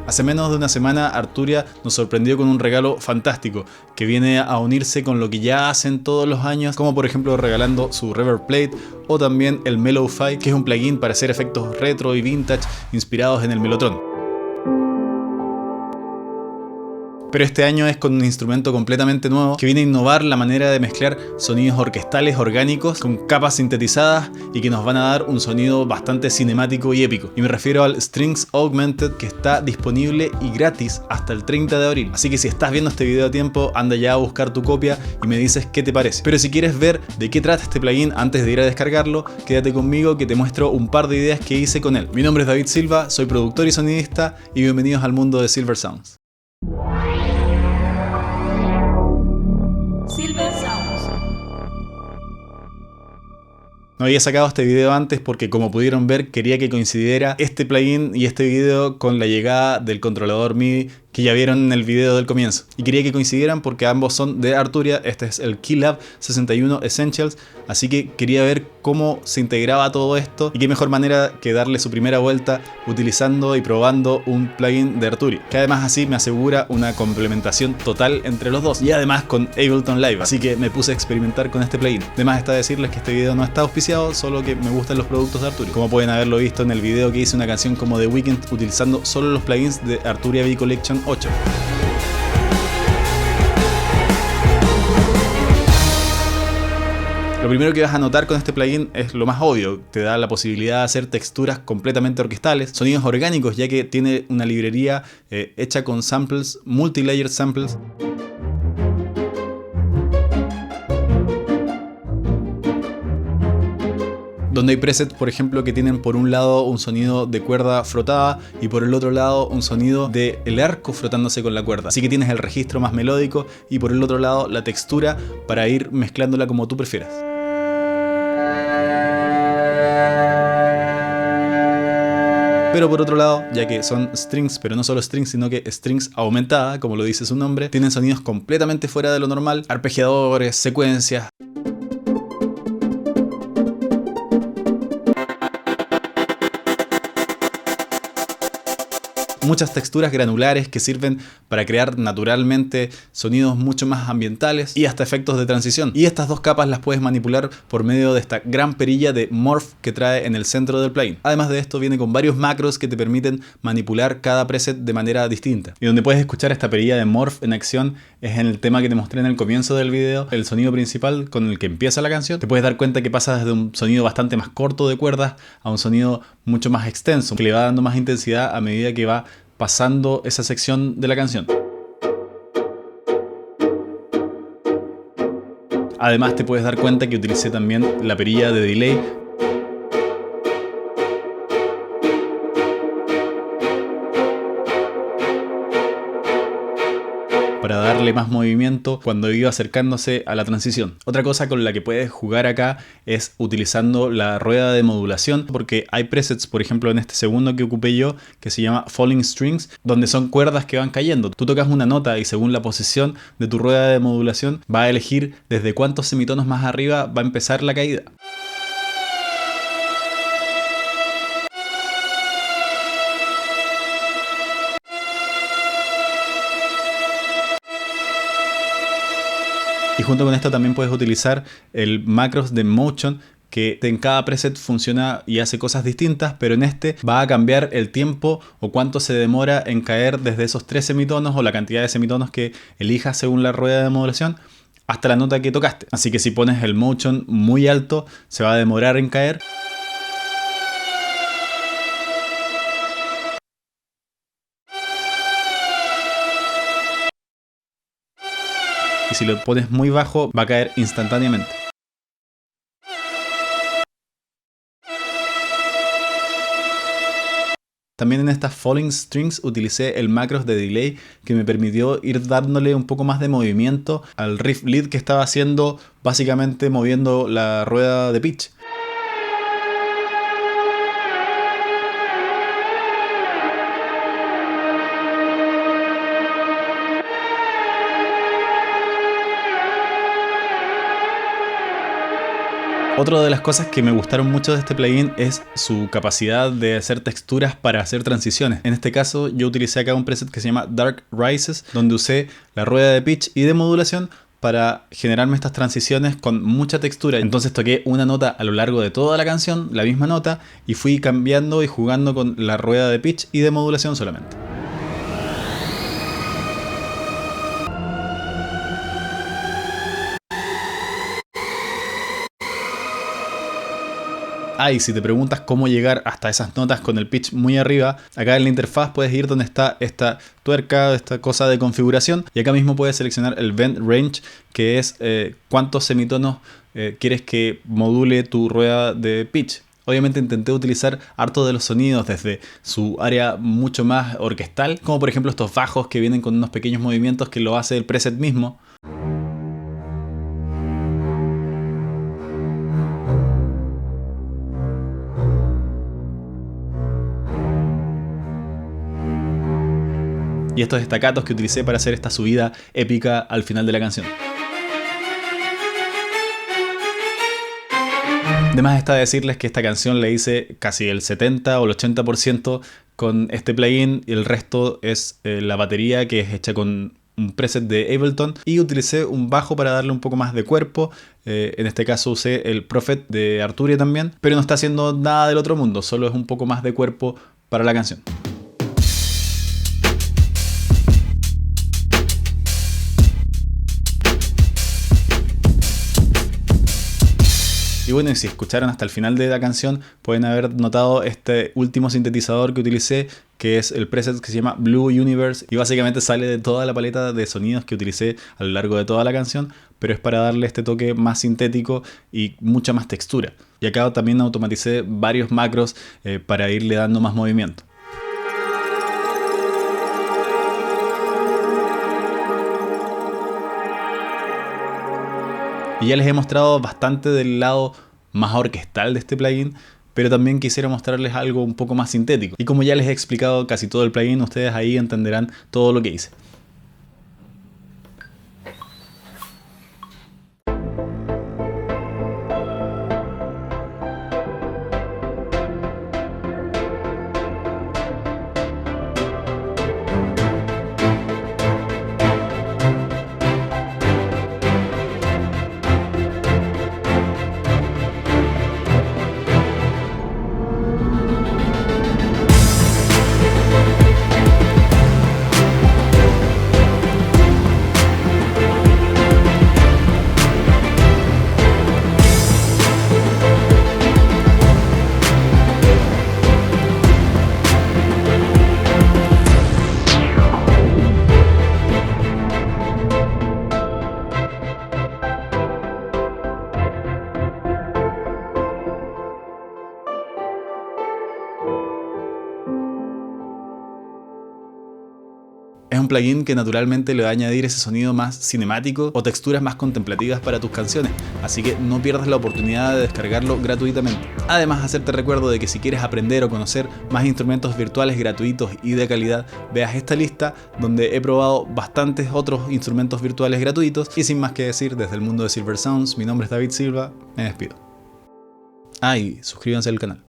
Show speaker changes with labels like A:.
A: Hace menos de una semana Arturia nos sorprendió con un regalo fantástico que viene a unirse con lo que ya hacen todos los años, como por ejemplo regalando su Reverb Plate o también el Mellow-Fi, que es un plugin para hacer efectos retro y vintage inspirados en el Mellotron. Pero este año es con un instrumento completamente nuevo que viene a innovar la manera de mezclar sonidos orquestales orgánicos con capas sintetizadas y que nos van a dar un sonido bastante cinemático y épico. Y me refiero al Strings Augmented, que está disponible y gratis hasta el 30 de abril. Así que si estás viendo este video a tiempo, anda ya a buscar tu copia y me dices qué te parece. Pero si quieres ver de qué trata este plugin antes de ir a descargarlo, quédate conmigo que te muestro un par de ideas que hice con él. Mi nombre es David Silva, soy productor y sonidista y bienvenidos al mundo de Silver Sounds. No había sacado este video antes porque, como pudieron ver, quería que coincidiera este plugin y este video con la llegada del controlador MIDI que ya vieron en el video del comienzo. Y quería que coincidieran porque ambos son de Arturia. Este es el Keylab 61 Essentials, así que quería ver cómo se integraba todo esto y qué mejor manera que darle su primera vuelta utilizando y probando un plugin de Arturia, que además así me asegura una complementación total entre los dos, y además con Ableton Live, así que me puse a experimentar con este plugin. Además está decirles que este video no está auspiciado, solo que me gustan los productos de Arturia, como pueden haberlo visto en el video que hice una canción como The Weeknd utilizando solo los plugins de Arturia V Collection 8. Lo primero que vas a notar con este plugin es lo más obvio: te da la posibilidad de hacer texturas completamente orquestales, sonidos orgánicos, ya que tiene una librería hecha con samples, multi-layered samples. Donde hay presets, por ejemplo, que tienen por un lado un sonido de cuerda frotada y por el otro lado un sonido del arco frotándose con la cuerda. Así que tienes el registro más melódico y por el otro lado la textura para ir mezclándola como tú prefieras. Pero por otro lado, ya que son strings, pero no solo strings, sino que strings aumentada, como lo dice su nombre, tienen sonidos completamente fuera de lo normal, arpegiadores, secuencias. Muchas texturas granulares que sirven para crear naturalmente sonidos mucho más ambientales y hasta efectos de transición. Y estas dos capas las puedes manipular por medio de esta gran perilla de Morph que trae en el centro del plugin. Además de esto viene con varios macros que te permiten manipular cada preset de manera distinta. Y donde puedes escuchar esta perilla de Morph en acción es en el tema que te mostré en el comienzo del video, el sonido principal con el que empieza la canción. Te puedes dar cuenta que pasa desde un sonido bastante más corto de cuerdas a un sonido mucho más extenso, que le va dando más intensidad a medida que va pasando esa sección de la canción. Además te puedes dar cuenta que utilicé también la perilla de delay para darle más movimiento cuando iba acercándose a la transición. Otra cosa con la que puedes jugar acá es utilizando la rueda de modulación, porque hay presets, por ejemplo en este segundo que ocupé yo, que se llama Falling Strings, donde son cuerdas que van cayendo. Tú tocas una nota y según la posición de tu rueda de modulación va a elegir desde cuántos semitonos más arriba va a empezar la caída. Y junto con esto también puedes utilizar el macros de Motion, que en cada preset funciona y hace cosas distintas, pero en este va a cambiar el tiempo o cuánto se demora en caer desde esos 3 semitonos o la cantidad de semitonos que elijas según la rueda de modulación hasta la nota que tocaste. Así que si pones el Motion muy alto, se va a demorar en caer. Y si lo pones muy bajo, va a caer instantáneamente. También en estas Falling Strings utilicé el macros de delay que me permitió ir dándole un poco más de movimiento al riff lead que estaba haciendo, básicamente moviendo la rueda de pitch. Otra de las cosas que me gustaron mucho de este plugin es su capacidad de hacer texturas para hacer transiciones. En este caso yo utilicé acá un preset que se llama Dark Rises, donde usé la rueda de pitch y de modulación para generarme estas transiciones con mucha textura. Entonces toqué una nota a lo largo de toda la canción, la misma nota, y fui cambiando y jugando con la rueda de pitch y de modulación solamente. Y si te preguntas cómo llegar hasta esas notas con el pitch muy arriba, acá en la interfaz puedes ir donde está esta tuerca, esta cosa de configuración, y acá mismo puedes seleccionar el Bend Range, que es cuántos semitonos quieres que module tu rueda de pitch. Obviamente intenté utilizar harto de los sonidos desde su área mucho más orquestal, como por ejemplo estos bajos que vienen con unos pequeños movimientos que lo hace el preset mismo. Y estos staccatos que utilicé para hacer esta subida épica al final de la canción. Además está decirles que esta canción la hice casi el 70 o el 80% con este plugin, y el resto es la batería, que es hecha con un preset de Ableton, y utilicé un bajo para darle un poco más de cuerpo. En este caso usé el Prophet de Arturia también, pero no está haciendo nada del otro mundo, solo es un poco más de cuerpo para la canción. Y bueno, si escucharon hasta el final de la canción, pueden haber notado este último sintetizador que utilicé, que es el preset que se llama Blue Universe, y básicamente sale de toda la paleta de sonidos que utilicé a lo largo de toda la canción, pero es para darle este toque más sintético y mucha más textura. Y acá también automaticé varios macros para irle dando más movimiento. Y ya les he mostrado bastante del lado más orquestal de este plugin, pero también quisiera mostrarles algo un poco más sintético. Y como ya les he explicado casi todo el plugin, ustedes ahí entenderán todo lo que hice. Es un plugin que naturalmente le va a añadir ese sonido más cinemático o texturas más contemplativas para tus canciones, así que no pierdas la oportunidad de descargarlo gratuitamente. Además, hacerte recuerdo de que si quieres aprender o conocer más instrumentos virtuales gratuitos y de calidad, veas esta lista donde he probado bastantes otros instrumentos virtuales gratuitos. Y sin más que decir, desde el mundo de Silver Sounds, mi nombre es David Silva, me despido. Y suscríbanse al canal.